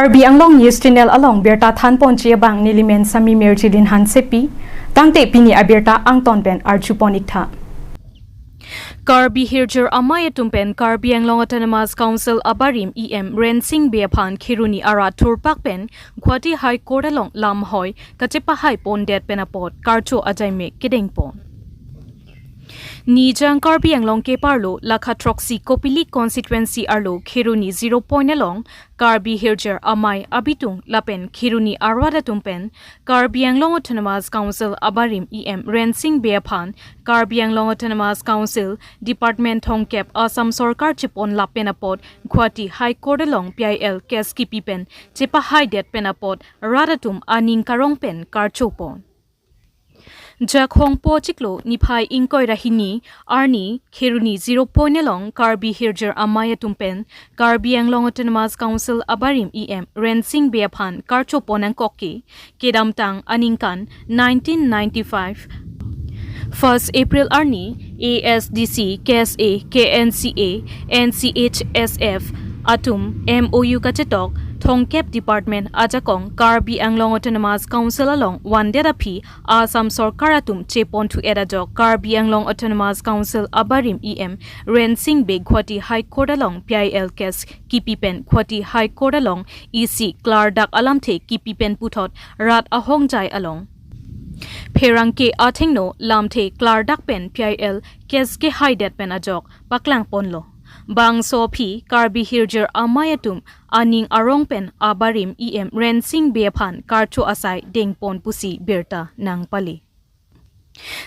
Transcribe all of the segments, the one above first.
Karbi Anglong News Channel along Berta Than Ponchia Bang Nilimen Sami Merchilin Han Sepi Tangte Pini Aberta Angton Ben Archuponikta Karbi Hirjur Amaya Tumpen Karbi Anglong Autonomous Council Abarim EM Rensing Beapan Kiruni Ara Turpak Pen Gwati High Court along Lam Hoy Kachepa High Pon Det Penapot Karcho Ajaime Kideng Pon Ni jang Karbi Anglong ke parlo Lakha Troxy Kopili constituency arlo Khiruni 0 point along Karbi Hirjur Amai Abitung Lapen Khiruni Arwada Tumpen Karbi Anglong Autonomous Council Abarim EM Rensing Beapan Karbi Anglong Autonomous Council Department Hongkep Assam Sorkar Chipon Lapenapot Guwahati High Court along PIL Kes Kipipen Chepa High Det Penapot Radatum Aning Karong Pen Karchopon Jakhong po chiklo niphai ingkoi rahini arni Khiruni 0 point along Karbi Hirjur Amaya Tumpen Karbi Anglong Autonomous Council Abarim EM Rensing Beaphan Karcho Ponang Koki Kedamtang Aningkan 1995 1st April arni ASDC KSA KNCA NCHSF Atum MOU Kachetok Thongkep Department Ajakong Karbi Anglong Autonomous Council along Wanderapi Assam Sorkaratum Chepon to Edajok Karbi Anglong Autonomous Council Abarim EM Rensing Be Guwahati High Court along PIL Kes Kipipen Guwahati High Court along EC Clardak Alamte Kipipen Puthot Rat Ahongjai along Perangke Athengno Lamte Clardak Pen PIL Kes Ke Haidet Pen Ajok Paklang Ponlo Bang Sopi Karbi Hirjur Amayatum Aning Arong Pen Abarim EM Rensing Beaphan Karcho Asai Dengpon Pusi Berta Nang Pali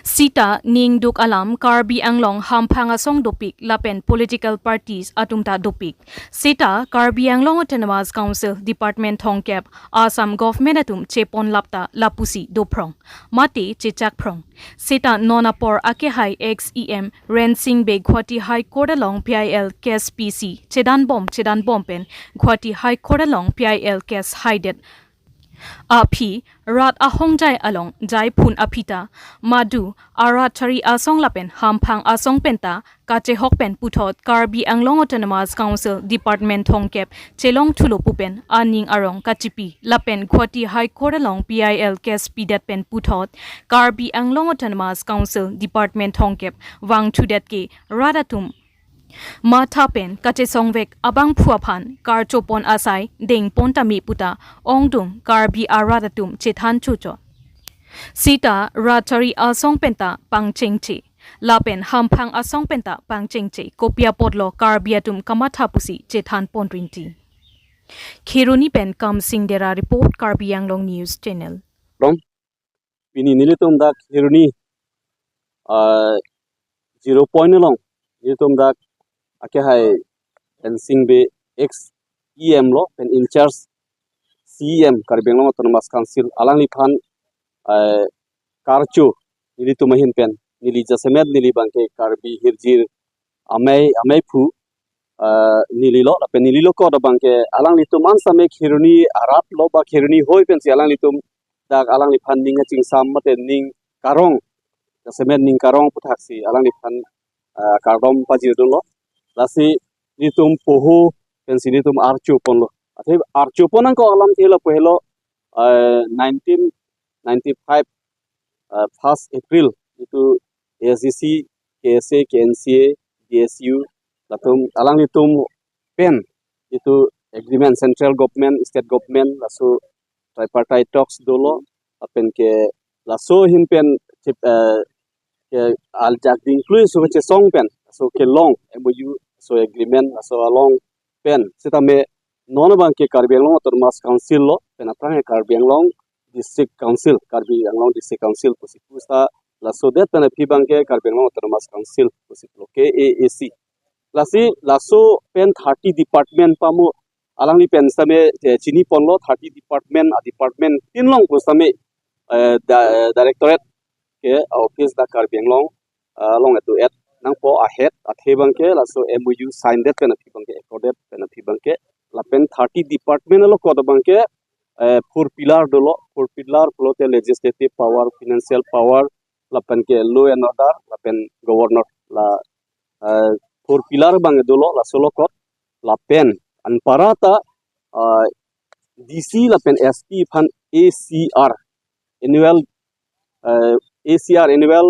Sita Ning Duk Alam Karbi Anglong Hampanga Song Dopik Lapen Political Parties Atumta Dopik Sita Karbi Anglong Autonomous Council Department Thongkep Assam Government Atum Chepon Lapta Lapusi Doprong Mati Chichak Prong Sita Nonapor Akehai XEM Rensing Be Guwahati High Court along PIL Kes PC Chedan Bom Pen Guwahati High Court along PIL Kes Haidet Api Rat Ahongjai along Jai Phun Apita Madu Arat Chari Asong Lapen Hamphang Asong Penta Kache Hokpen Puthot Karbi Anglong Autonomous Council Department Thongkep Chelong Thulo Pupen Aning Arong Kachipi Lapen Guwahati High Court along PIL Kes Pidet Pen Puthot Karbi Anglong Autonomous Council Department Thongkep Wang Thudet Ke Radatum Matha Pen Kache Songvek Abang Phuaphan Karchopon Asai Deng Pontami Puta Ongdum Karbi Aradatum Chethan Chucho Sita Ratari Asong Penta Pangchengche Lapen Hamphang Asong Penta Pangchengche Kopia Podlo Karbiatum Kamatha Pusi Chethan Pondrinti Khiruni Pen Kam Singh Dera Report Karbi Anglong News Channel From Pini Nilitum Dak Khiruni 0 point along Nilitum Dak Akehai Rensing Be X EM lo pen in charge CEM Karbi Anglong Autonomous Council Alang Liphan Karcho Nili Tumahin pen Nili Jasemed Nili Bangke Karbi Hirjir Amai Phu Nili lo pen Nili lo ko da bangke Alang Lituman Same Khiruni Arat lo ba Khiruni hoi pen si Alang Litum dak Alang Liphan ning ching sam mate ning Karong Jasemed ning Karong puthaksi Alang Liphan Kardom Pajidun lo Lasi nitum poho pensinitum archupon lo. Athe archupon ang ko alam thela pehlo 1995 1st April itu ASDC KSA KNCA DSU latum alang nitum pen itu agreement central government state government lasu tripartite talks dolo apen ke laso hin pen ke aljak include so che song pen so ke long MOU so agreement so along pen sita me non bank ke Karbi Anglong Autonomous Council lo pen apang Karbi Anglong District Council Karbi Anglong District Council pusa la so det pen pi bank ke Karbi Anglong Autonomous Council lo KAAC lasi laso pen 30 department pamu alang ni pen same chini pon lo 30 department tin long same directorate ke office da Karbi Anglong along to at nang po ahead athe bangke laso MOU sign that pen athi bangke accorded pen athi bangke la pen 30 department lo ko bangke 4 pillar flote legislative power financial power la pen ke law and order la pen governor la 4 pillar bang dolo la solo ko la pen anparata DC la pen SP phan ACR annual ACR annual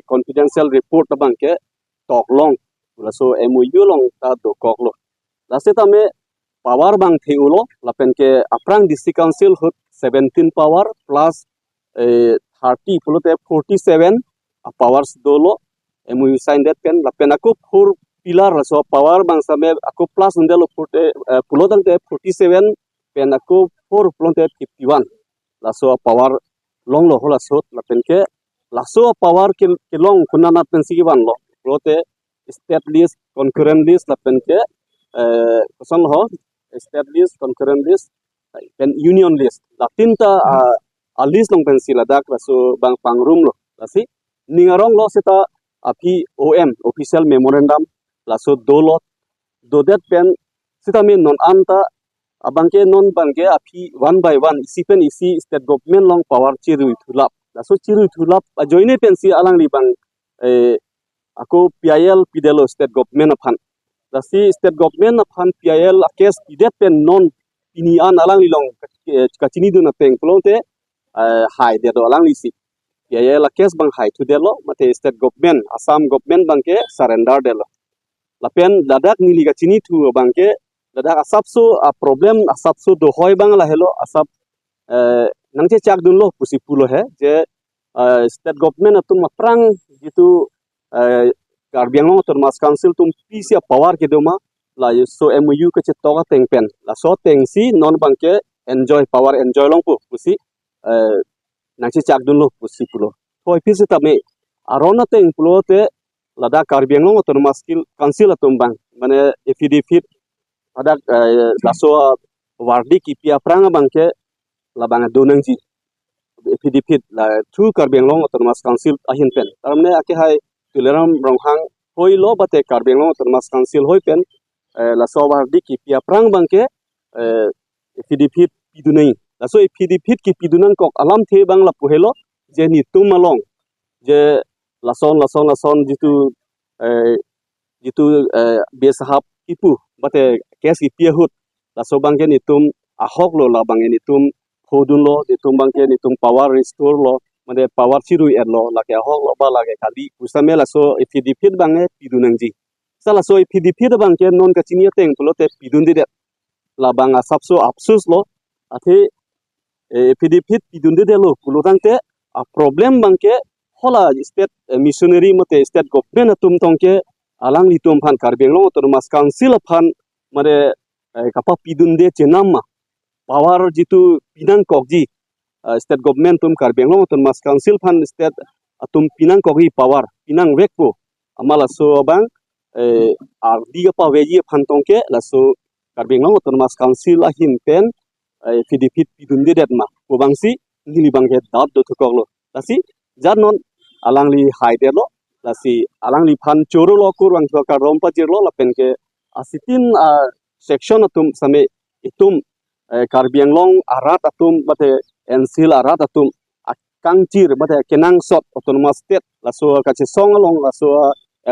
confidential report bang ke talk long la so MOU long ta do kok lo la se ta me power bang the ulo la pen ke aprang district council hut 17 power plus 30 pulote 47 powers dolo MOU sign that pen la pen aku 4 pilar la so power bang same aku plus ndelo pulotan te 47 pen aku 4 pulote 51 la so power long lo hola so la pen ke la so power ke long kunana pen sigiban lo pulote state list concurrent list la pen ke kosan ho state list concurrent list pen union list la tinta a list long pen sila dak la so bang pangrum lo la si ningarong lo seta api OM official memorandum la so dolot do that pen sita min non anta abangke non bangke api one by one isi pen isi state government long power chiru thulap la so chiru thulap joine pen si alang li bang ako PIL pidelo state government aphan la si state government aphan PIL akes pidet pen non ini an alang li long kachini du na peng plonte hai de do alang li si PIL akes bang hai thu delo mate state government Assam government bangke surrender delo la pen dadak nili kachini thu bangke dadak asap so a problem asap so do hoy bang la hello asap nangche chak dun lo pusi pulo he je state government atum aprang gitu Karbiang long termas council tum pisia power ke doma la so MOU ke chetoga teng pen la so teng si non bangke enjoy power enjoy long pu pusi nangche chak dun lo pusi pulo toy pisi tame arona teng pulo te lada Karbiang long termas council atum bang mane FDP ada la so wardi ki pia prang bangke la bang donangji FDP la thu Karbiang long termas council ahin pen tamne ake hai Tuleram ronghang hoi lo bate Karbiang long termas council hoi pen la so wardi ki pia prang bangke FDP pidunai la so FDP ki pidunan kok alam the bang la puhelo je ni tumalong je lason jitu besahap ipu bate kes ki pia hut la so bangke ni tum ahok lo la bangke ni tum hodun lo ni tum bangke ni tum power restore lo mane power chiru er lo la ke ahok lo ba la ke kali usame la so FDP bange pidunang ji sala so FDP bangke non ka chinia teng pulo te pidun de la bang asap so apsus lo athe FDP pidun de lo pulo tangte a problem bangke hola state missionary mate state government atum tongke alang litum phan Karbiang long termas council phan mare kapa pidun de chenama power jitu pinang kokji state government tum Karbiang long termas council phan state atum pinang kokji power pinang wekpo amala so bang ardi pa weji phan tongke la so Karbiang long termas council ahin pen FDP pidun de detma bangsi ngili bangke dab do thukolo lasi jarnon alangli haide lo lasi alangli phan choro lo kurwang ka rompa jirlo la penke asitin section atum same itum Karbiang long arat atum bate ensil arat atum kangchir bate kenang sot autonomous state la so kache song long la so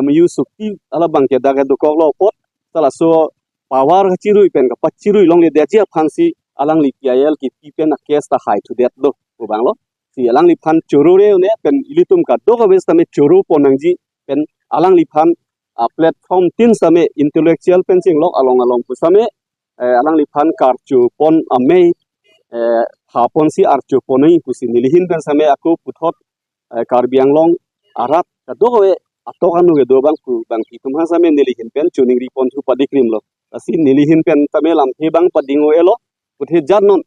MU sukti ala bangke daga do koklo pot la so power chiru pen ka pachiru long le deja phansi alangli PIL ki pen kes ta hai to det lo banglo si alang li phan choro re ne pen ilitum ka do wes tame choro ponangji pen alang li phan platform tin same intellectual pen sing lok along pu same alang li phan kar chu pon ame ha pon si ar chu ponai pu si nilihin pen same aku puthot Karbiang long arat ka do we atokanu ge do bang pu bang ki tum ha same nilihin pen chuning ri pon thu padikrim lo asi nilihin pen tame lam the bang padingo elo puthe jarnon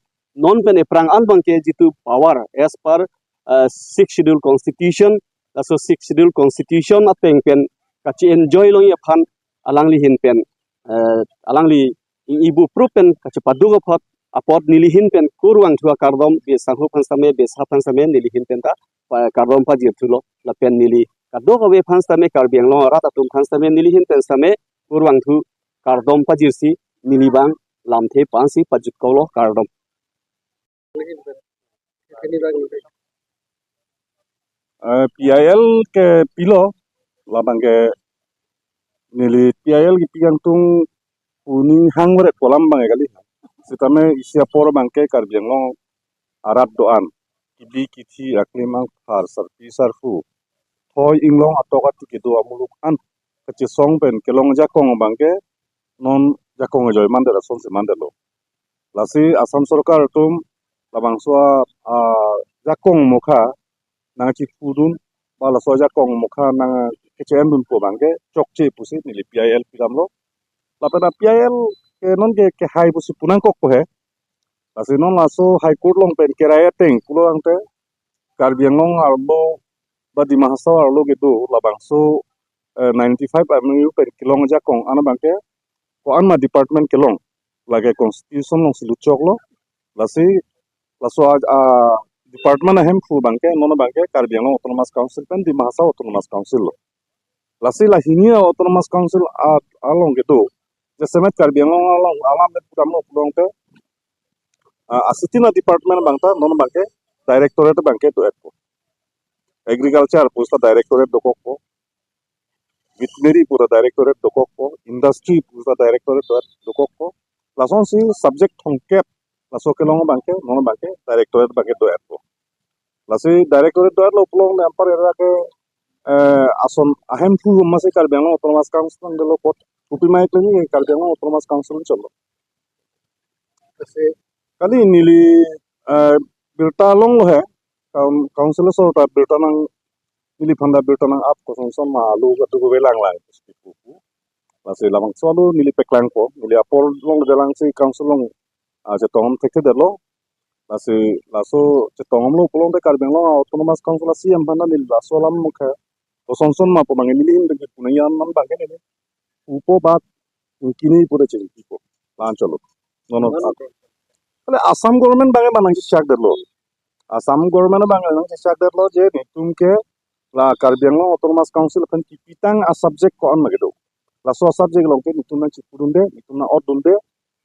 non pen eprang an bangke jitu power as per 6th schedule constitution so 6th schedule constitution ateng pen kachi enjoy long ye phan alangli hin pen alangli ibu pro pen kachi paduga phat apot nili hin pen kurwang thua kardom be sanghu phan same nili hin pen ta kardom pa ji thulo la pen nili kadoga we phan same Karbiang long rat atum phan same nili hin pen same kurwang thu kardom pa jirsi nili bang lamthe pansi pajut kolo kardom PIL ke pilo labang ke nili PIL ki piang tung kuning hang mere kolam bang kali Sitame isia por bangke Karbi Anglong arat doan kibi kiti aklimang har sarpi sarfu thoi inglong atoka tikido amuluk an kecesong pen kelong jakong bangke non jakong joy mandela son se mandelo lasi Asam Sarkar tum labang soa jakong mukha nang pudun bala soa jakong mukha nang kecem dun po bangke chokche pusi nili PIL piramlo lapena PIL ke non ke hai pusi punang kok po he lasi non laso high court long pen keraya teng pulo angte Karbi Anglong arlo ba di mahasiswa arlo gitu labang so 95 MU pen kilong jakong ana bangke ko an ma department kelong lage constitution long siluchok lo lasi laso department ahem fu bangke nono bangke Karbi Anglong Autonomous Council pen di mahasiswa Autonomous Council lo lasi la hinia Autonomous Council along gitu jesemet Karbi Anglong along alam bet pudamlo pulong te asitina department bangta nono bangke directorate bangke to etpo agriculture pusta directorate dokokko veterinary pura directorate dokokko industry pusta directorate dokokko lason si subject hongkep laso kelong bangke nono bangke directorate bangke do etpo lasi directorate do lo pulong ampar era ke ason ahem fu mase Karbi Anglong Autonomous Council ngelo pot upi mai kleni Karbi Anglong Autonomous Council cholo kali nili berta long lo hai council sorta berta nang nili phanda berta nang ap ko son ma lu ka tu belang lang pupu lasi lamang solo nili peklang ko nili apol long delang si council long je tong tekte delo lasi laso je tong lo polong de Karbi Anglong Autonomous Council si am phanda nili laso lam mukha ko son ma po mang nili hin de punayan man bangke nili upo bat kini pura chiri ko lan cholo nono kale Assam government bange manang chak derlo Assam government bange nang chak derlo je ni tumke la Karbi Anglong Autonomous Council pen kipitang a subject ko an magedo la so subject longke nitumna chipurunde nitumna odunde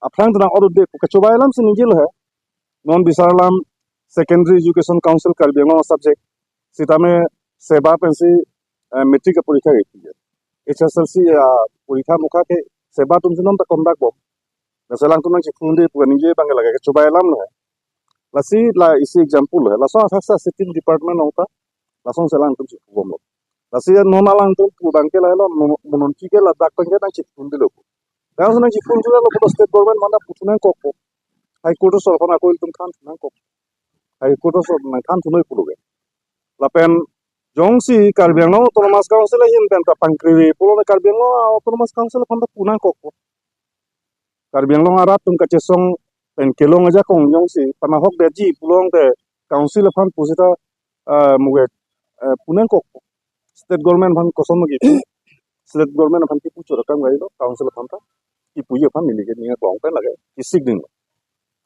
aprang tuna odunde ko kachobailam se ningil hai non bisarlam secondary education council Karbi Anglong subject sitame seba pensi metric porikha geti HSLC porikha mukha ke seba tumse non ta conduct bo nasalang tunang chipurunde puganinge bange lage kachobailam lo hai lasi la isi example hai laso athasa sitting department ota lason selang tum chipubom lo lasi non alang tum pudangke la lo mononki ke la dak pangke nang chipundi lo dang nang chipundi lo ko state government manda putunan kokko high court so khona koil tum khan nang kok high court so nang khan tunoi puluge lapen jongsi Karbi Anglong Autonomous Council hin ben ta pangkri pulo Karbi Anglong Autonomous Council phanda punang kokko Karbi Anglong arat tum kachesong pen kelong aja kong jongsi panahok beji pulong te council phan pusita muge punang kokko state government phan koson gitu state government phan ki pucho rakam gailo council phan ta ki puye phan milige ninga klong pen lage kisik ding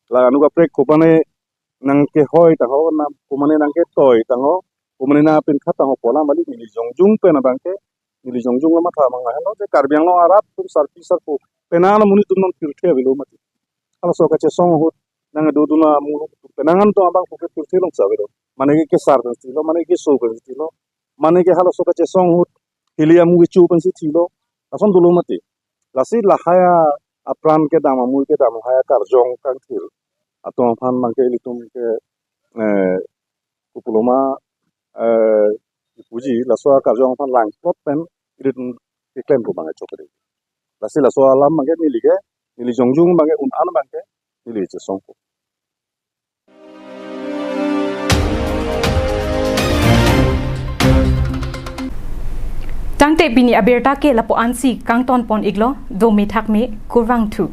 la anuga prek kopane nang ke hoi ta ho na kumane nang ke toy ta ho kumane na pin khata ho pola mali mili jongjung pe na bangke mili jongjung ma tha manga helo te Karbi Anglong arat tum sarpi sarpu penana muni tum non pirthe velo mati ala so ka che song hut nang do duna mulu penangan to abang puke pirthe long savero mane ke sar dan stilo mane ke so kan stilo mane ke hala so ka che song hut hilia mu chu pan si thilo ason dulu mati lasi lahaya apran ke dama mu ke dama haya karjong kan thil atong phan mangke litum ke kupuloma puji laso karjong phan lang plot pen irit ke klem ko bangai chokre lasi laso alam mangke milige mili jongjung bange un an bangke mili che songko tangte bini aberta ke lapo ansi kangton pon iglo do mi thak me kurwang thu